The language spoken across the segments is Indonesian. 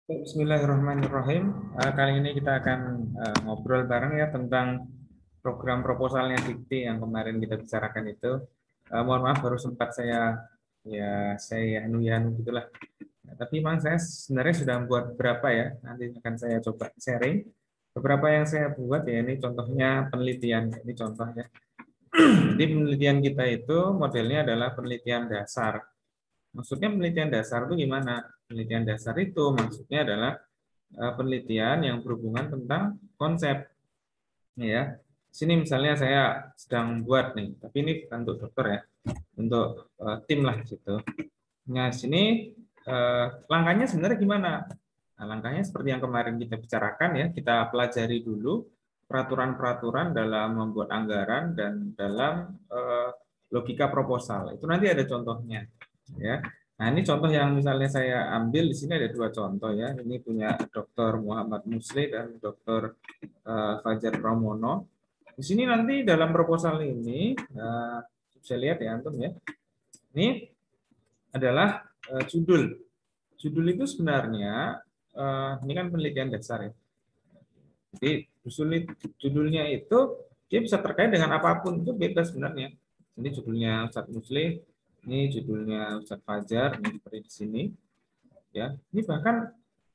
Bismillahirrahmanirrahim. Kali ini kita akan ngobrol bareng ya tentang program proposalnya Dikti yang kemarin kita bicarakan itu. Mohon maaf baru sempat saya anu gitulah. Nah, tapi memang saya sebenarnya sudah membuat beberapa ya. Nanti akan saya coba sharing. Beberapa yang saya buat ya ini contohnya penelitian. Ini contohnya. Jadi penelitian kita itu modelnya adalah penelitian dasar. Maksudnya penelitian dasar itu gimana? Penelitian dasar itu maksudnya adalah penelitian yang berhubungan tentang konsep ya. Sini misalnya saya sedang buat nih, tapi ini bukan untuk dokter ya, untuk tim lah gitu. Nah, sini langkahnya sebenarnya gimana? Nah, langkahnya seperti yang kemarin kita bicarakan ya, kita pelajari dulu peraturan-peraturan dalam membuat anggaran dan dalam logika proposal. Itu nanti ada contohnya ya. Nah, ini contoh yang misalnya saya ambil di sini ada dua contoh ya. Ini punya Dr. Muhammad Musli dan Dr. Fajar Pramono. Di sini nanti dalam proposal ini bisa lihat ya antum ya. Ini adalah judul. Judul itu sebenarnya ini kan penelitian dasar ya. Jadi judulnya itu dia bisa terkait dengan apapun, itu bebas sebenarnya. Ini judulnya Ustadz Musli, ini judulnya Ustadz Fajar, ini seperti di sini. Ya, ini bahkan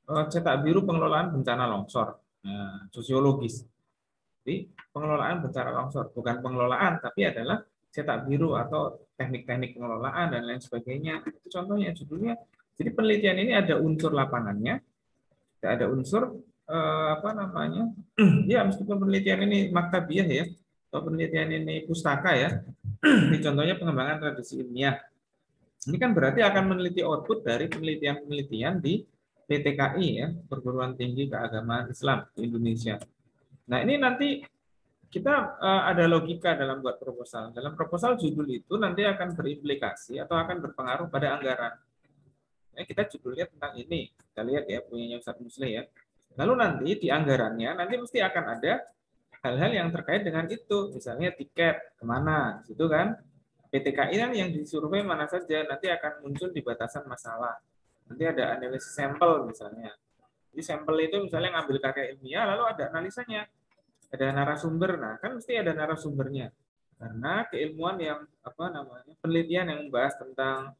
cetak biru pengelolaan bencana longsor, nah, sosiologis. Jadi pengelolaan bencana longsor bukan pengelolaan, tapi adalah cetak biru atau teknik-teknik pengelolaan dan lain sebagainya. Itu contohnya judulnya. Jadi penelitian ini ada unsur lapangannya, ada unsur apa namanya? Ya meskipun penelitian ini maktabiah ya, atau penelitian ini pustaka ya. Ini contohnya pengembangan tradisi ilmiah. Ini kan berarti akan meneliti output dari penelitian-penelitian di PTKI ya, Perguruan Tinggi Keagamaan Islam di Indonesia. Nah, ini nanti kita ada logika dalam buat proposal. Dalam proposal judul itu nanti akan berimplikasi atau akan berpengaruh pada anggaran. Nah, kita judulnya tentang ini. Kita lihat ya punyanya Ustadz Musli ya. Lalu nanti di anggarannya nanti mesti akan ada hal-hal yang terkait dengan itu. Misalnya tiket kemana, di situ kan. PTKI kan yang disurvei mana saja nanti akan muncul di batasan masalah. Nanti ada analisis sampel misalnya. Jadi sampel itu misalnya ngambil karya ilmiah lalu ada analisanya. Ada narasumber. Nah, kan mesti ada narasumbernya. Karena keilmuan yang apa namanya? Penelitian yang membahas tentang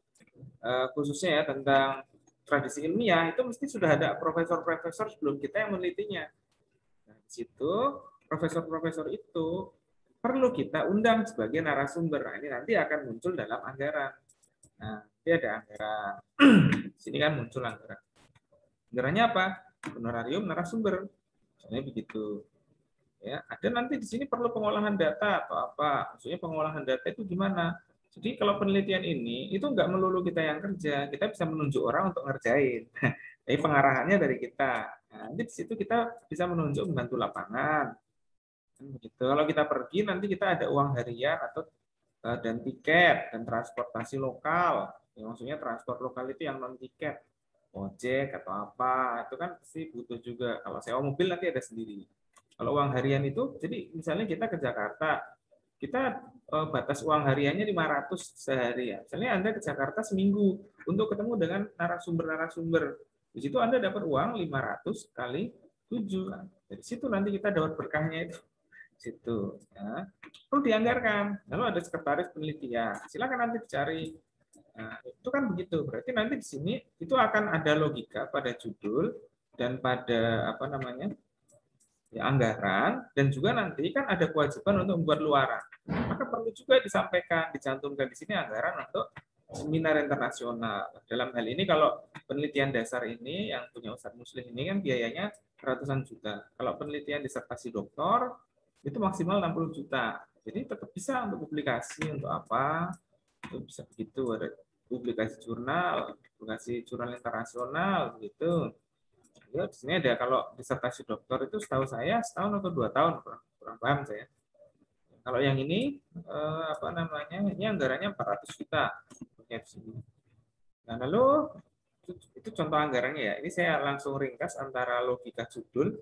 khususnya ya tentang tradisi ilmiah itu mesti sudah ada profesor-profesor sebelum kita yang menelitinya. Nah, di situ profesor-profesor itu perlu kita undang sebagai narasumber. Nah, ini nanti akan muncul dalam anggaran. Nah, ini ada anggaran. Di sini kan muncul anggaran. Anggarannya apa? Honorarium narasumber. Misalnya begitu. Ya, ada nanti di sini perlu pengolahan data atau apa. Maksudnya pengolahan data itu gimana? Jadi kalau penelitian ini itu nggak melulu kita yang kerja, kita bisa menunjuk orang untuk ngerjain. Jadi pengarahannya dari kita. Nah, nanti di situ kita bisa menunjuk membantu lapangan. Begitu. Kalau kita pergi nanti kita ada uang harian atau dan tiket dan transportasi lokal. Ya, maksudnya transport lokal itu yang non tiket, ojek atau apa itu kan pasti butuh juga. Kalau sewa mobil nanti ada sendiri. Kalau uang harian itu, jadi misalnya kita ke Jakarta, kita batas uang hariannya 500 sehari ya. Misalnya Anda ke Jakarta seminggu untuk ketemu dengan narasumber-narasumber. Di situ Anda dapat uang 500 kali 7. Dari situ nanti kita dapat berkahnya itu situ ya. Perlu dianggarkan. Lalu ada sekretaris penelitian. Silakan nanti dicari. Nah, itu kan begitu. Berarti nanti di sini itu akan ada logika pada judul dan pada apa namanya? Ya, anggaran dan juga nanti kan ada kewajiban untuk membuat luaran. Maka perlu juga disampaikan, dicantumkan di sini anggaran untuk seminar internasional. Dalam hal ini kalau penelitian dasar ini yang punya Ustadz Muslim ini kan biayanya ratusan juta. Kalau penelitian disertasi doktor itu maksimal 60 juta. Jadi tetap bisa untuk publikasi untuk apa? Itu bisa begitu ada publikasi jurnal internasional gitu. Ya, di sini ada kalau disertasi doktor itu setahu saya setahun atau 2 tahun kurang paham saya. Kalau yang ini apa namanya? Ini anggarannya 400 juta. Ya, di sini. Nah, lalu itu contoh anggarannya ya. Ini saya langsung ringkas antara logika judul,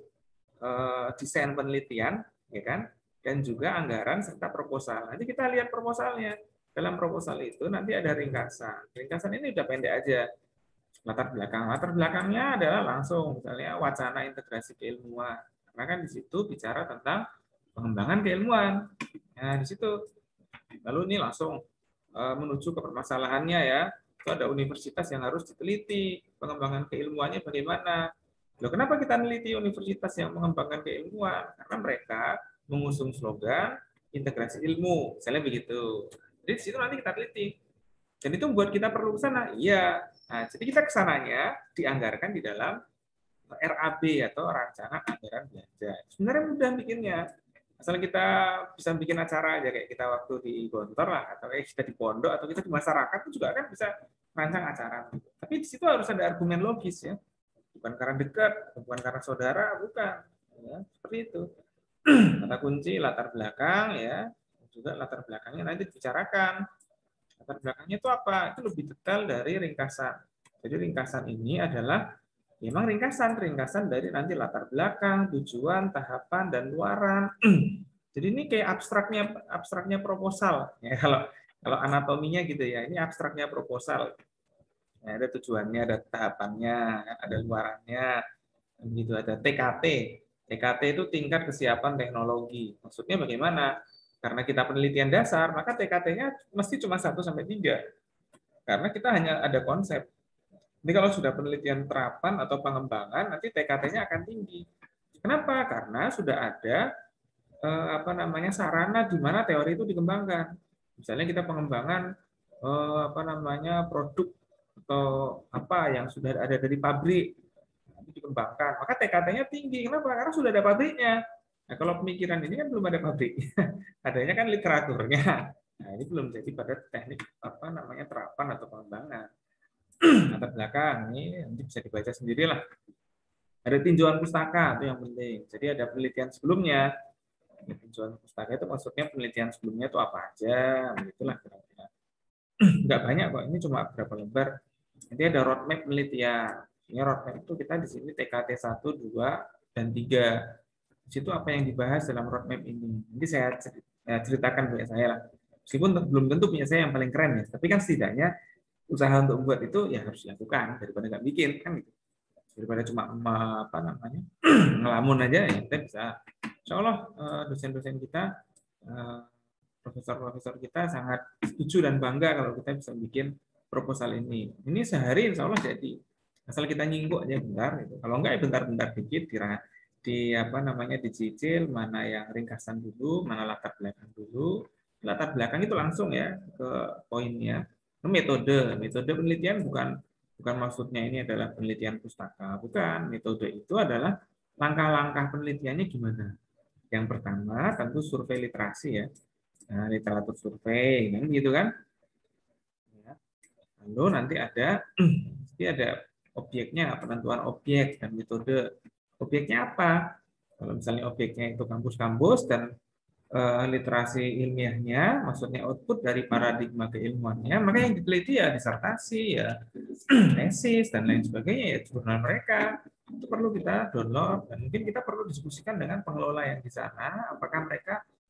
desain penelitian, ya kan, dan juga anggaran serta proposal. Nanti kita lihat proposalnya. Dalam proposal itu nanti ada ringkasan. Ringkasan ini udah pendek aja. Latar belakangnya adalah langsung misalnya wacana integrasi keilmuan. Karena kan di situ bicara tentang pengembangan keilmuan. Nah, di situ. Lalu ini langsung menuju ke permasalahannya ya. Itu ada universitas yang harus diteliti, pengembangan keilmuannya bagaimana. Loh, kenapa kita meneliti universitas yang mengembangkan keilmuan? Karena mereka mengusung slogan integrasi ilmu, misalnya begitu. Jadi di situ nanti kita teliti. Dan itu membuat kita perlu ke sana. Iya. Nah, jadi kita ke sananya dianggarkan di dalam RAB atau rancangan anggaran belanja. Sebenarnya mudah bikinnya. Asal kita bisa bikin acara aja kayak kita waktu di Gontor lah, atau kayak kita di pondok, atau kita di masyarakat itu juga kan bisa rancang acara. Tapi di situ harus ada argumen logis ya. Bukan karena dekat, bukan karena saudara, bukan. Ya, seperti itu. Kata kunci latar belakang ya, juga latar belakangnya nanti dibicarakan. Latar belakangnya itu apa? Itu lebih detail dari ringkasan. Jadi ringkasan ini adalah memang ringkasan dari nanti latar belakang, tujuan, tahapan, dan luaran. Jadi ini kayak abstraknya proposal. Ya, kalau anatominya gitu ya, ini abstraknya proposal. Ya, ada tujuannya, ada tahapannya, ada luarannya, gitu. Ada TKT. TKT itu tingkat kesiapan teknologi. Maksudnya bagaimana? Karena kita penelitian dasar, maka TKT-nya mesti cuma 1-3. Karena kita hanya ada konsep. Jadi kalau sudah penelitian terapan atau pengembangan, nanti TKT-nya akan tinggi. Kenapa? Karena sudah ada sarana di mana teori itu dikembangkan. Misalnya kita pengembangan produk atau apa yang sudah ada dari pabrik dikembangkan, maka TKT-nya tinggi. Kenapa? Karena sudah ada pabriknya. Nah, kalau pemikiran ini kan belum ada pabrik, adanya kan literaturnya. Nah, ini belum jadi pada teknik terapan atau pengembangan. Latar belakang ini nanti bisa dibaca sendirilah. Ada tinjauan pustaka itu yang penting. Jadi ada penelitian sebelumnya. Tinjauan pustaka itu maksudnya penelitian sebelumnya itu apa aja, begitulah kira-kira. Enggak banyak kok, ini cuma berapa lembar. Nanti ada roadmap penelitian. Ini roadmap itu kita di sini TKT 1, 2, dan 3. Di situ apa yang dibahas dalam roadmap ini. Nanti saya ceritakan punya saya lah. Meskipun belum tentu punya saya yang paling keren ya, tapi kan setidaknya usaha untuk membuat itu ya harus dilakukan daripada nggak bikin kan gitu. Daripada cuma ngelamun aja ya kita bisa. Insya Allah dosen-dosen kita, profesor-profesor kita sangat setuju dan bangga kalau kita bisa bikin proposal ini. Ini sehari insya Allah jadi. Asal kita nyinggung aja bentar gitu. Kalau enggak ya bentar-bentar dikit dicicil mana yang ringkasan dulu, mana latar belakang dulu. Latar belakang itu langsung ya ke poinnya. Metode penelitian bukan maksudnya ini adalah penelitian pustaka, bukan. Metode itu adalah langkah-langkah penelitiannya gimana. Yang pertama tentu survei literasi ya, nah, literatur survei kan gitu kan. Lalu nanti ada objeknya, penentuan objek dan metode. Objeknya apa? Kalau misalnya objeknya itu kampus-kampus dan literasi ilmiahnya, maksudnya output dari paradigma keilmuannya, maka yang diteliti ya disertasi, ya tesis, dan lain sebagainya, ya jurnal mereka. Itu perlu kita download, dan mungkin kita perlu diskusikan dengan pengelola yang di sana, apakah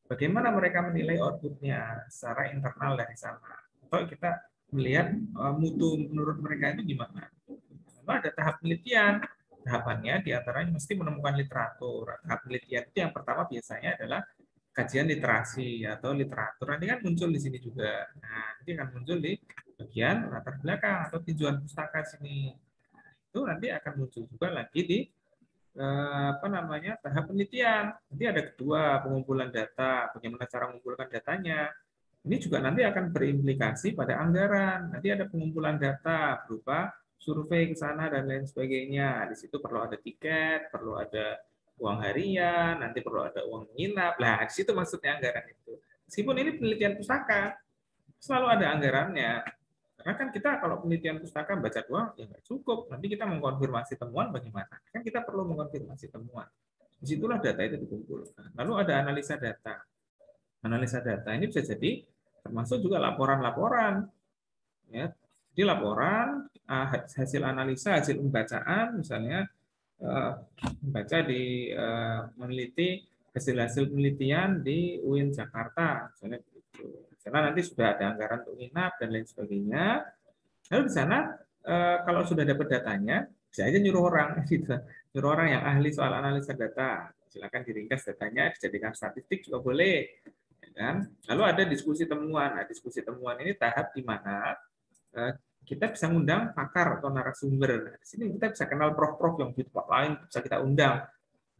bagaimana mereka menilai outputnya secara internal dari sana. Atau kita melihat mutu menurut mereka itu gimana. Lalu ada tahap penelitian. Tahapannya diantaranya mesti menemukan literatur. Tahap penelitian itu yang pertama biasanya adalah kajian literasi atau literatur. Nanti kan muncul di sini juga. Nah, nanti akan muncul di bagian latar belakang atau tinjauan pustaka sini. Itu nanti akan muncul juga lagi di tahap penelitian. Nanti ada kedua, pengumpulan data. Bagaimana cara mengumpulkan datanya. Ini juga nanti akan berimplikasi pada anggaran. Nanti ada pengumpulan data berupa survei ke sana dan lain sebagainya. Di situ perlu ada tiket, perlu ada uang harian, nanti perlu ada uang menginap. Nah, di situ maksudnya anggaran itu. Meskipun ini penelitian pustaka, selalu ada anggarannya. Karena kan kita kalau penelitian pustaka baca doang, ya nggak cukup. Nanti kita mengkonfirmasi temuan bagaimana. Kan kita perlu mengkonfirmasi temuan. Disitulah data itu dikumpulkan. Lalu ada analisa data. Analisa data ini bisa jadi termasuk juga laporan-laporan. Ya. Jadi laporan, hasil analisa, hasil pembacaan, misalnya membaca meneliti hasil-hasil penelitian di UIN Jakarta, misalnya begitu. Karena nanti sudah ada anggaran untuk inap dan lain sebagainya. Lalu di sana kalau sudah dapat datanya, bisa aja nyuruh orang, gitu. Nyuruh orang yang ahli soal analisa data. Silakan diringkas datanya, dijadikan statistik juga boleh. Ya kan? Lalu ada diskusi temuan. Nah, diskusi temuan ini tahap di mana kita bisa undang pakar atau narasumber. Nah, di sini kita bisa kenal prof-prof yang di tempat lain, bisa kita undang.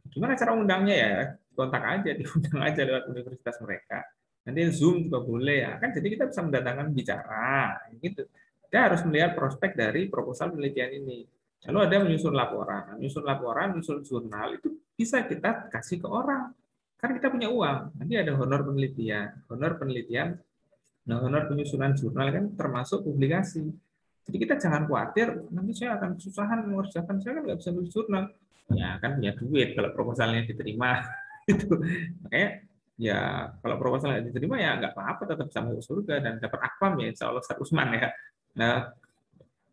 Gimana cara undangnya ya? Kontak aja, diundang aja lewat universitas mereka. Nanti Zoom juga boleh ya. Kan jadi kita bisa mendatangkan bicara gitu. Kita harus melihat prospek dari proposal penelitian ini. Lalu ada menyusun laporan. Menyusun jurnal itu bisa kita kasih ke orang. Kan kita punya uang. Nanti ada honor penelitian. Nah, honor penyusunan jurnal kan termasuk publikasi. Jadi kita jangan khawatir, nanti saya akan kesusahan mengerjakan, saya kan nggak bisa nulis jurnal. Ya kan punya duit kalau proposalnya diterima. Itu makanya ya kalau proposalnya diterima ya nggak apa-apa, tetap bisa masuk surga dan dapat akpam ya insya Allah Ustaz Usman ya. Nah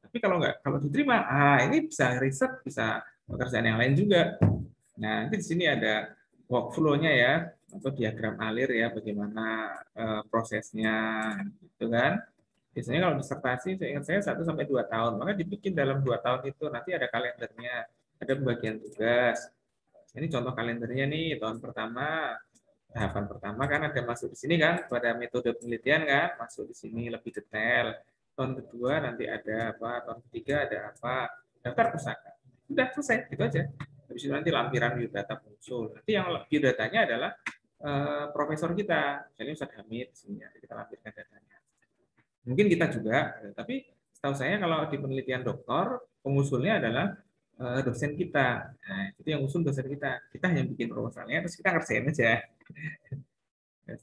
tapi kalau diterima, ini bisa riset, bisa pekerjaan yang lain juga. Nah nanti di sini ada workflow-nya ya atau diagram alir ya bagaimana prosesnya gitu kan. Biasanya kalau disertasi, saya ingat saya 1 sampai 2 tahun, maka dibikin dalam 2 tahun itu nanti ada kalendernya, ada pembagian tugas. Ini contoh kalendernya nih, tahun pertama, tahapan pertama kan ada masuk di sini kan, pada metode penelitian kan, masuk di sini lebih detail. Tahun kedua nanti ada apa, tahun ketiga ada apa, daftar pusaka. Sudah selesai, gitu aja. Habis itu nanti lampiran biodata muncul. Nanti yang biodatanya adalah profesor kita, misalnya Ustaz Hamid, sini kita lampirkan datanya. Mungkin kita juga, tapi setahu saya kalau di penelitian doktor, pengusulnya adalah dosen kita. Nah, itu yang usul dosen kita. Kita hanya bikin proposalnya, terus kita ngerjain aja.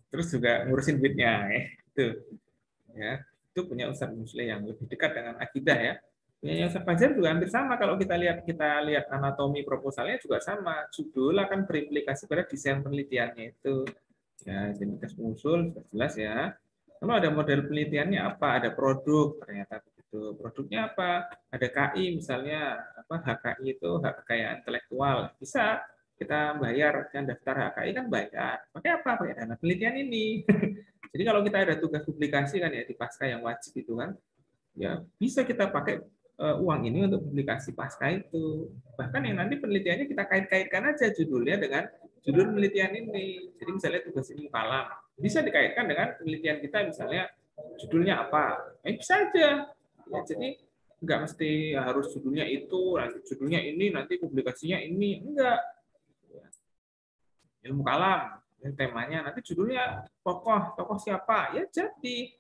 Terus juga ngurusin duitnya. Itu. Ya, itu punya Ustadz Musli yang lebih dekat dengan akidah ya. Punya Ustadz Fajar juga hampir sama. Kalau kita lihat anatomi proposalnya juga sama. Judul akan berimplikasi pada desain penelitiannya itu. Ya, identitas pengusul sudah jelas ya. Lalu ada model penelitiannya apa? Ada produk, ternyata begitu. Produknya apa? Ada KI misalnya, apa HKI itu hak kekayaan intelektual. Bisa kita bayar dan daftar HKI kan bayar. Pakai apa? Pakai dana penelitian ini. Jadi kalau kita ada tugas publikasi kan ya di pasca yang wajib itu kan, ya bisa kita pakai uang ini untuk publikasi pasca itu. Bahkan yang nanti penelitiannya kita kait-kaitkan aja judulnya dengan judul penelitian ini. Jadi misalnya tugas ini kalam, bisa dikaitkan dengan penelitian kita misalnya judulnya apa. Bisa aja. Ya, jadi nggak mesti harus judulnya itu, nanti judulnya ini, nanti publikasinya ini. Enggak. Ilmu kalam, temanya nanti judulnya tokoh siapa, ya jadi.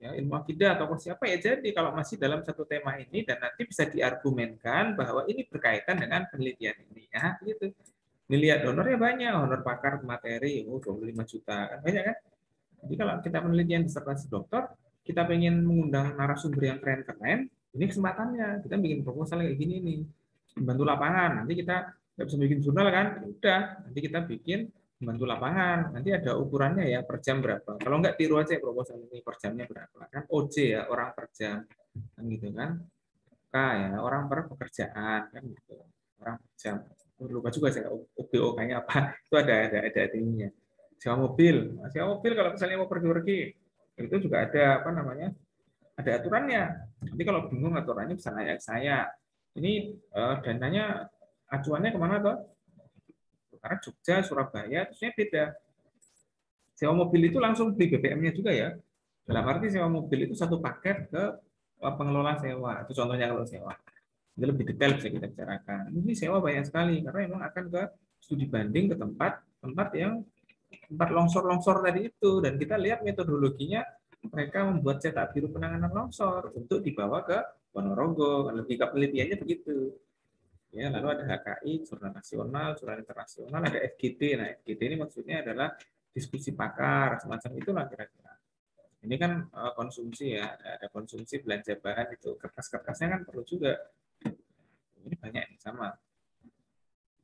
Ya, ilmu akidah tokoh siapa ya jadi kalau masih dalam satu tema ini dan nanti bisa diargumenkan bahwa ini berkaitan dengan penelitian ini ya gitu. Dilihat honornya banyak, honor pakar materi 25 juta kan banyak kan. Jadi kalau kita penelitian disertasi doktor, kita pengen mengundang narasumber yang keren-keren, ini kesempatannya. Kita bikin proposal kayak gini nih. Membantu lapangan. Nanti kita nggak bisa bikin jurnal kan? Ya udah, nanti kita bikin membantu lapangan. Nanti ada ukurannya ya per jam berapa. Kalau nggak tiru aja proposal ini per jamnya berapa. Kan OJ ya, orang per jam. Kan gitu kan. K ya, orang per pekerjaan kan gitu. Orang per jam. Lupa juga saya OBO kayaknya apa. Itu ada ininya. Sewa mobil kalau misalnya mau pergi-pergi itu juga ada apa namanya? Ada aturannya. Jadi kalau bingung aturannya bisa nanya ke saya. Ini dananya acuannya kemana toh? Karena Jogja, Surabaya, terusnya beda. Sewa mobil itu langsung beli BBM-nya juga ya. Dalam arti sewa mobil itu satu paket ke pengelola sewa. Itu contohnya kalau sewa. Ini lebih detail bisa kita bicarakan. Ini sewa banyak sekali karena memang akan ke studi banding ke tempat yang tempat longsor-longsor tadi itu dan kita lihat metodologinya mereka membuat cetak biru penanganan longsor untuk dibawa ke Ponorogo. Lebih ke penelitiannya begitu. Ya, lalu ada HKI, jurnal nasional, jurnal internasional, ada FGD. Nah, FGD ini maksudnya adalah diskusi pakar, semacam itulah kira-kira. Ini kan konsumsi ya, ada konsumsi belanja bahan itu, kertas-kertasnya kan perlu juga. Ini banyak yang sama.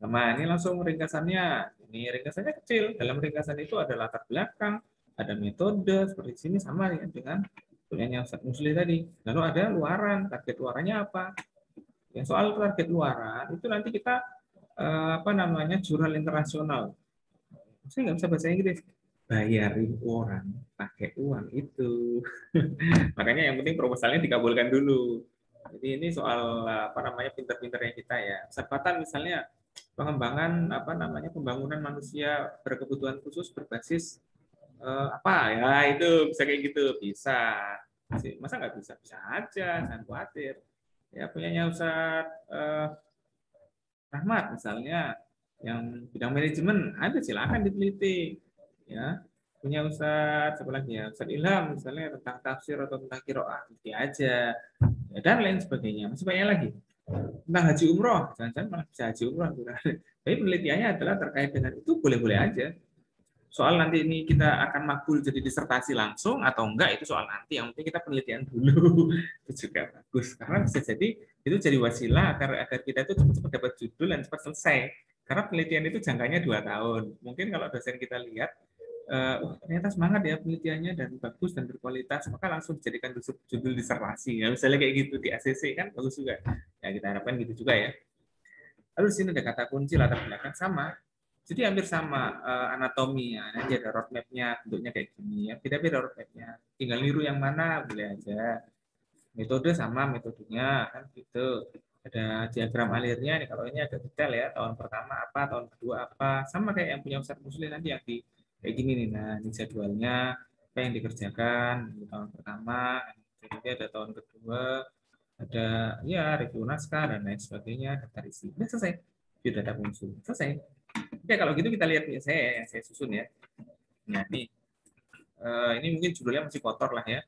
Nah, ini langsung ringkasannya. Ini ringkasannya kecil. Dalam ringkasan itu ada latar belakang, ada metode, seperti sini sama dengan punyanya Ustaz Musli tadi. Lalu ada luaran, target luarannya apa? Ya, soal target luaran itu nanti kita apa namanya jurnal internasional. Saya nggak bisa bahasa Inggris. Bayarin orang pakai uang itu. Makanya yang penting proposalnya dikabulkan dulu. Jadi ini soal apa namanya pinter-pinternya kita ya. Kesempatan misalnya pengembangan apa namanya pembangunan manusia berkebutuhan khusus berbasis apa ya itu bisa kayak gitu bisa. Masa nggak bisa? Bisa aja, jangan khawatir. Ya punyanya Ustaz Rahmat misalnya yang bidang manajemen ada silakan diteliti ya punya Ustadz apa lagi ya Ustadz Ilham misalnya tentang tafsir atau tentang kiroah nanti aja ya, dan lain sebagainya masih banyak lagi tentang haji umroh jangan-jangan malah bisa haji umroh tapi penelitiannya adalah terkait dengan itu boleh-boleh aja soal nanti ini kita akan makbul jadi disertasi langsung atau enggak itu soal nanti yang penting kita penelitian dulu itu juga bagus karena bisa jadi itu jadi wasilah agar kita itu cepat-cepat dapat judul dan cepat selesai karena penelitian itu jangkanya 2 tahun mungkin kalau dosen kita lihat ternyata semangat ya penelitiannya dan bagus dan berkualitas maka langsung dijadikan judul disertasi ya misalnya kayak gitu di ACC kan bagus juga ya kita harapkan gitu juga ya lalu di sini ada kata kunci latar belakang sama jadi hampir sama anatomi ya. Nanti ada roadmap-nya bentuknya kayak gini ya. Beda-beda roadmap-nya. Tinggal niru yang mana boleh aja. Metode sama metodenya kan gitu. Ada diagram alirnya nih kalau ini agak detail ya. Tahun pertama apa, tahun kedua apa. Sama kayak yang punya Ustadz Muslim nanti yang di kayak gini nih. Nah, ini jadwalnya apa yang dikerjakan di tahun pertama. Jadi ada tahun kedua, ada ya review naskah dan lain sebagainya, daftar isi. Udah selesai. Sudah data muncul. Selesai. Oke, kalau gitu kita lihat ya saya yang saya susun ya. Nah, ini mungkin judulnya masih kotor lah ya.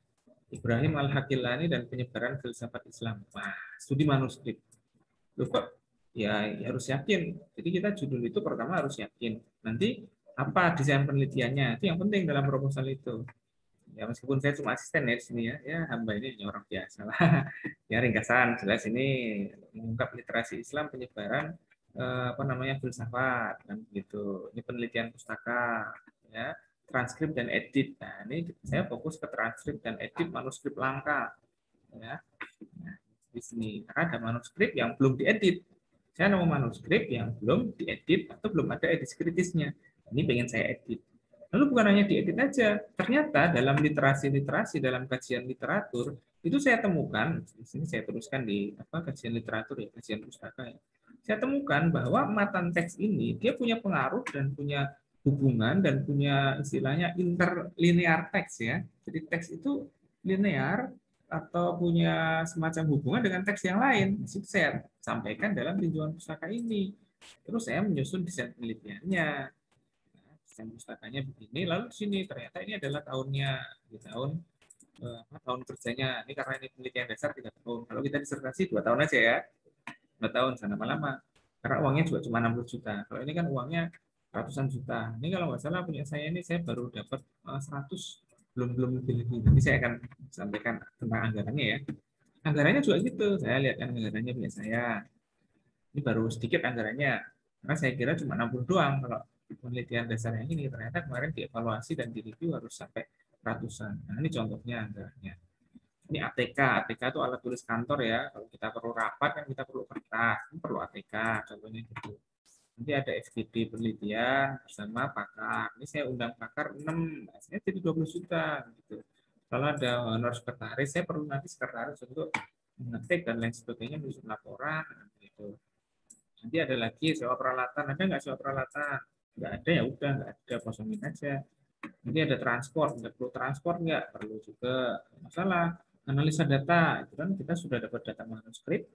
Ibrahim Al-Hakilani dan penyebaran filsafat Islam. Wah, studi manuskrip. Loh kok ya harus yakin. Jadi kita judul itu pertama harus yakin. Nanti apa desain penelitiannya itu yang penting dalam proposal itu. Ya meskipun saya cuma asisten ya di sini ya, ya hamba ini hanya orang biasa lah. Ya ringkasan jelas ini mengungkap literasi Islam penyebaran apa namanya filsafat kan gitu. Ini penelitian pustaka ya, transkrip dan edit. Nah, ini saya fokus ke transkrip dan edit manuskrip langka ya. Nah, di sini karena ada manuskrip yang belum diedit. Saya nemu manuskrip yang belum diedit atau belum ada edisi kritisnya. Ini pengen saya edit. Lalu bukan hanya diedit aja, ternyata dalam literasi-literasi, dalam kajian literatur, itu saya temukan, di sini saya teruskan di apa kajian literatur ya, kajian pustaka ya. Saya temukan bahwa matan teks ini dia punya pengaruh dan punya hubungan dan punya istilahnya interlinear teks ya. Jadi teks itu linear atau punya semacam hubungan dengan teks yang lain. Itu saya sampaikan dalam tinjauan pustaka ini. Terus saya menyusun desain penelitiannya desain pustakanya begini lalu di sini ternyata ini adalah tahunnya di tahun kerjanya ini karena ini penelitian dasar 3 tahun kalau kita disertasi 2 tahun aja ya 2 tahun sana lama karena uangnya juga cuma 60 juta kalau ini kan uangnya ratusan juta ini kalau nggak salah punya saya ini saya baru dapat 100 belum belum lebih nanti saya akan sampaikan tentang anggarannya ya anggarannya juga gitu saya lihat anggarannya punya saya ini baru sedikit anggarannya karena saya kira cuma 60 doang kalau penelitian dasarnya ini ternyata kemarin dievaluasi dan direview harus sampai ratusan. Nah, ini contohnya anggarannya. Ini ATK, ATK itu alat tulis kantor ya. Kalau kita perlu rapat kan kita perlu kertas, ini perlu ATK, contohnya gitu. Nanti ada FGD penelitian bersama pakar. Ini saya undang pakar 6, hasilnya jadi 20 juta gitu. Kalau ada honor sekretaris, saya perlu nanti sekretaris untuk mengetik dan lain sebagainya, menyusun laporan gitu. Nanti ada lagi sewa peralatan, ada nggak sewa peralatan? Nggak ada ya udah nggak ada kosongin aja. Nanti ada transport, nggak perlu transport nggak perlu juga masalah analisa data itu kan kita sudah dapat data manuskrip.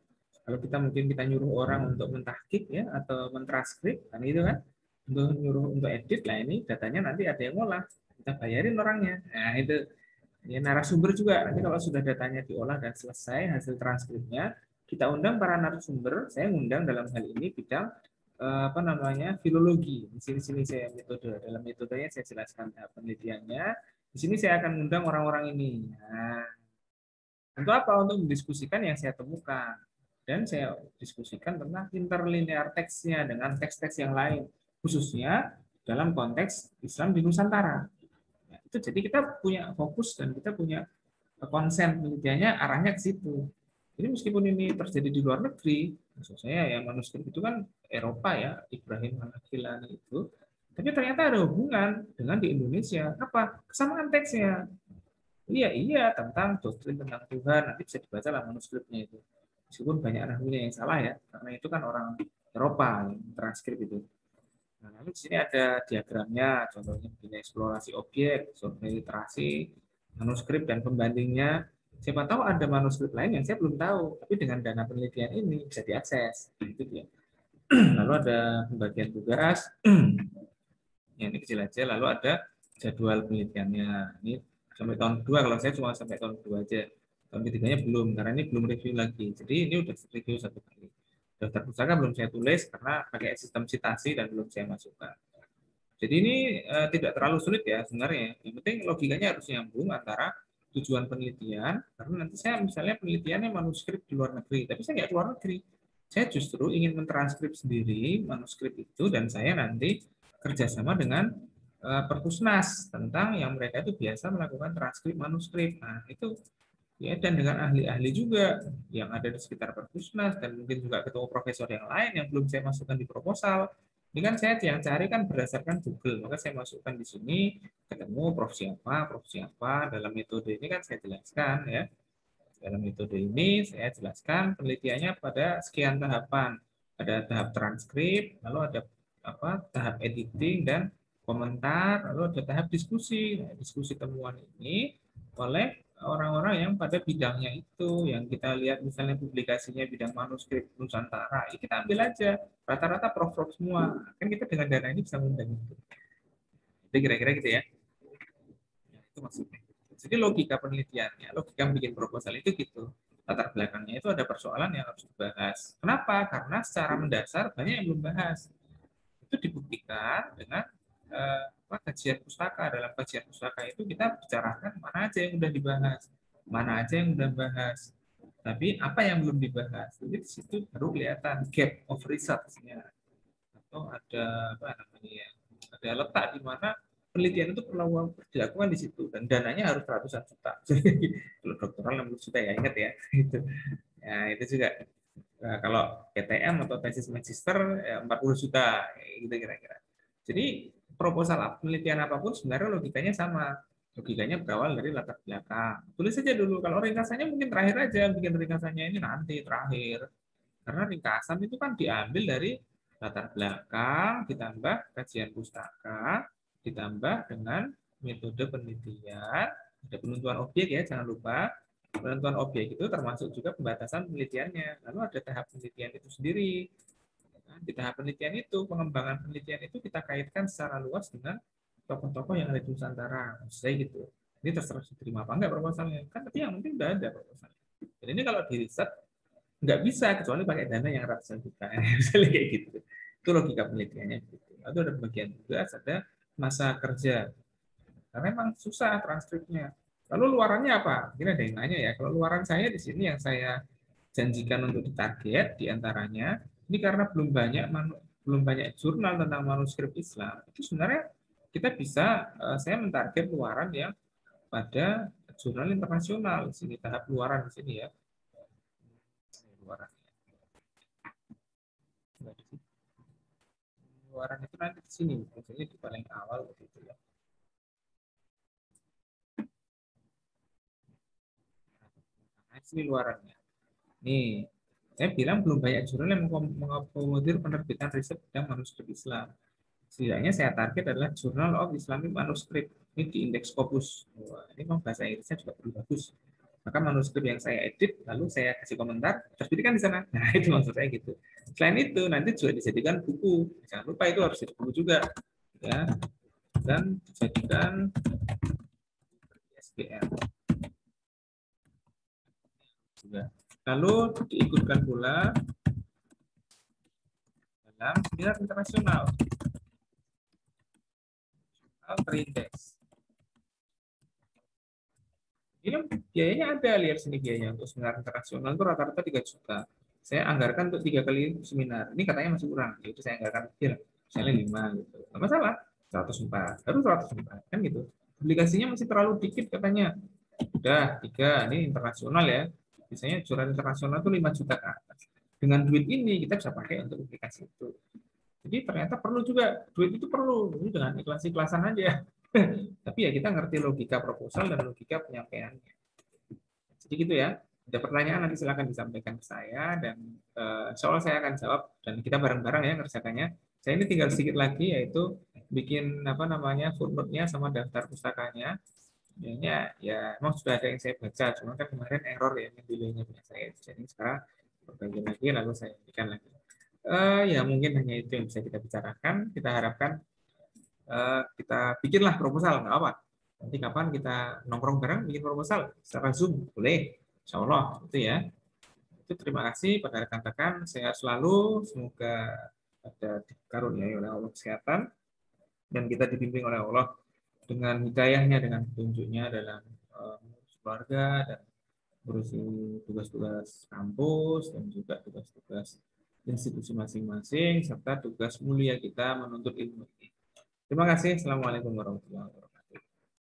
Kalau kita mungkin kita nyuruh orang untuk mentahkik ya atau mentranskrip kan itu kan untuk nyuruh untuk edit lah ini datanya nanti ada yang ngolah kita bayarin orangnya. Nah itu ya, narasumber juga nanti kalau sudah datanya diolah dan selesai hasil transkripnya kita undang para narasumber saya undang dalam hal ini bidang apa namanya filologi di sini saya metode dalam metodenya saya jelaskan penelitiannya di sini saya akan undang orang-orang ini nah, untuk apa untuk mendiskusikan yang saya temukan dan saya diskusikan tentang interlinear teksnya dengan teks-teks yang lain khususnya dalam konteks Islam di Nusantara. Nah, itu jadi kita punya fokus dan kita punya konsen penelitiannya arahnya ke situ. Jadi meskipun ini terjadi di luar negeri, maksud saya ya manuskrip itu kan Eropa ya, Ibrahim Al-Hakilani itu, tapi ternyata ada hubungan dengan di Indonesia. Apa? Kesamaan teksnya. Iya, iya, tentang doktrin tentang Tuhan. Nanti bisa dibaca lah manuskripnya itu. Meskipun banyak ahlinya yang salah ya, karena itu kan orang Eropa yang transkrip itu. Nah, lalu di sini ada diagramnya, contohnya begini, eksplorasi objek, survei literasi, manuskrip dan pembandingnya. Siapa tahu ada manuskrip lain yang saya belum tahu, tapi dengan dana penelitian ini bisa diakses. Itu dia. Lalu ada pembagian tugas, yang ini kecil aja. Lalu ada jadwal penelitiannya. Ini sampai tahun kedua, kalau saya cuma sampai tahun kedua aja. Tahun ketiganya belum, karena ini belum review lagi. Jadi ini udah review satu kali. Daftar pustaka belum saya tulis karena pakai sistem citasi dan belum saya masukkan. Jadi ini tidak terlalu sulit ya sebenarnya. Yang penting logikanya harus nyambung antara tujuan penelitian, karena nanti saya misalnya penelitiannya manuskrip di luar negeri, tapi saya nggak di luar negeri. Saya justru ingin mentranskrip sendiri manuskrip itu dan saya nanti kerjasama dengan Perpusnas tentang yang mereka itu biasa melakukan transkrip manuskrip. Nah, itu ya dan dengan ahli-ahli juga yang ada di sekitar Perpusnas dan mungkin juga ketemu profesor yang lain yang belum saya masukkan di proposal. Ini kan saya yang cari kan berdasarkan Google, maka saya masukkan di sini ketemu prof siapa dalam metode ini kan saya jelaskan ya. Dalam metode ini saya jelaskan penelitiannya pada sekian tahapan. Ada tahap transkrip, lalu ada tahap editing dan komentar, lalu ada tahap diskusi. Nah, diskusi temuan ini oleh orang-orang yang pada bidangnya itu, yang kita lihat misalnya publikasinya bidang manuskrip Nusantara, ini kita ambil aja rata-rata prof-prof semua. Kan kita dengan dana ini bisa mengundang itu. Jadi kira-kira gitu ya. Itu maksudnya. Jadi logika penelitiannya, logika bikin proposal itu gitu. Latar belakangnya itu ada persoalan yang harus dibahas. Kenapa? Karena secara mendasar banyak yang belum bahas. Itu dibuktikan dengan kajian pustaka. Dalam kajian pustaka itu kita bicarakan mana aja yang sudah dibahas, mana aja yang sudah bahas. Tapi apa yang belum dibahas? Jadi di situ baru kelihatan gap of research-nya. Atau ada apa namanya ya? Ada letak di mana penelitian itu perlu dilakukan di situ dan dananya harus ratusan juta. Kalau doktoral 60 juta ya ingat ya itu. Ya itu juga kalau PTM atau tesis magister ya 40 juta gitu kira-kira. Jadi proposal penelitian apapun sebenarnya logikanya sama. Logikanya berawal dari latar belakang. Tulis saja dulu. Kalau ringkasannya mungkin terakhir aja, bikin ringkasannya ini nanti terakhir. Karena ringkasan itu kan diambil dari latar belakang, ditambah kajian pustaka, ditambah dengan metode penelitian, ada penentuan objek ya, jangan lupa. Penentuan objek itu termasuk juga pembatasan penelitiannya. Lalu ada tahap penelitian itu sendiri. Nah, di tahap penelitian itu, pengembangan penelitian itu kita kaitkan secara luas dengan tokoh-tokoh yang ada di Nusantara. Saya gitu. Ini terserah diterima apa enggak proposalnya. Kan tapi yang penting udah ada proposalnya. Dan ini kalau di riset nggak bisa kecuali pakai dana yang ratusan juta. Misalnya kayak gitu. Itu logika penelitiannya. Gitu. Lalu ada bagian tugas, ada masa kerja. Karena memang susah transkripnya. Lalu luarannya apa? Mungkin ada yang nanya ya. Kalau luaran saya di sini yang saya janjikan untuk ditarget diantaranya ini karena belum banyak jurnal tentang manuskrip Islam. Itu sebenarnya kita bisa saya mentarget luaran yang pada jurnal internasional. Di sini tahap luaran di sini ya. Luaran. Luaran itu nanti di sini, biasanya di paling awal begitu ya. Nah, sini luarannya. Nih, saya bilang belum banyak jurnal yang mengakomodir penerbitan riset bidang manuskrip Islam. Setidaknya saya target adalah Journal of Islamic Manuscript. Ini di indeks Scopus. Wah, ini memang bahasa Inggrisnya juga perlu bagus. Maka manuskrip yang saya edit, lalu saya kasih komentar, terbitkan di sana. Nah, itu maksud saya gitu. Selain itu, nanti juga dijadikan buku. Jangan lupa itu harus jadi buku juga. Ya, dan dijadikan SBM juga. Lalu diikutkan pula dalam seminar internasional terindeks. Ini biayanya ada, lihat sini biayanya untuk seminar internasional itu rata-rata 3 juta. Saya anggarkan untuk 3 kali seminar. Ini katanya masih kurang, jadi saya anggarkan kecil, misalnya 5 gitu. Nggak masalah, 104, baru 104 kan gitu. Publikasinya masih terlalu dikit katanya. Udah 3, ini internasional ya. Biasanya jurnal internasional itu 5 juta kan. Dengan duit ini kita bisa pakai untuk publikasi itu. Jadi ternyata perlu juga, duit itu perlu. Ini dengan ikhlas-ikhlasan aja. Tapi ya kita ngerti logika proposal dan logika penyampaiannya. Jadi gitu ya. Ada pertanyaan nanti silakan disampaikan ke saya dan soal saya akan jawab dan kita bareng-bareng ya ngerjakannya. Saya ini tinggal sedikit lagi yaitu bikin apa namanya footnote-nya sama daftar pustakanya. Ya, ya emang sudah ada yang saya baca, cuma kan kemarin error ya delay-nya punya saya. Jadi sekarang berbagi lagi lalu saya berikan lagi. Ya mungkin hanya itu yang bisa kita bicarakan. Kita harapkan kita bikinlah proposal, nggak apa. Nanti kapan kita nongkrong bareng bikin proposal secara Zoom, boleh. Insya Allah, itu ya. Itu terima kasih pada rekan-rekan. Sehat selalu. Semoga ada dikaruniai oleh Allah kesehatan dan kita dibimbing oleh Allah dengan hidayahnya, dengan petunjuknya dalam keluarga dan berusi tugas-tugas kampus dan juga tugas-tugas institusi masing-masing serta tugas mulia kita menuntut ilmu ini. Terima kasih. Assalamualaikum warahmatullahi wabarakatuh.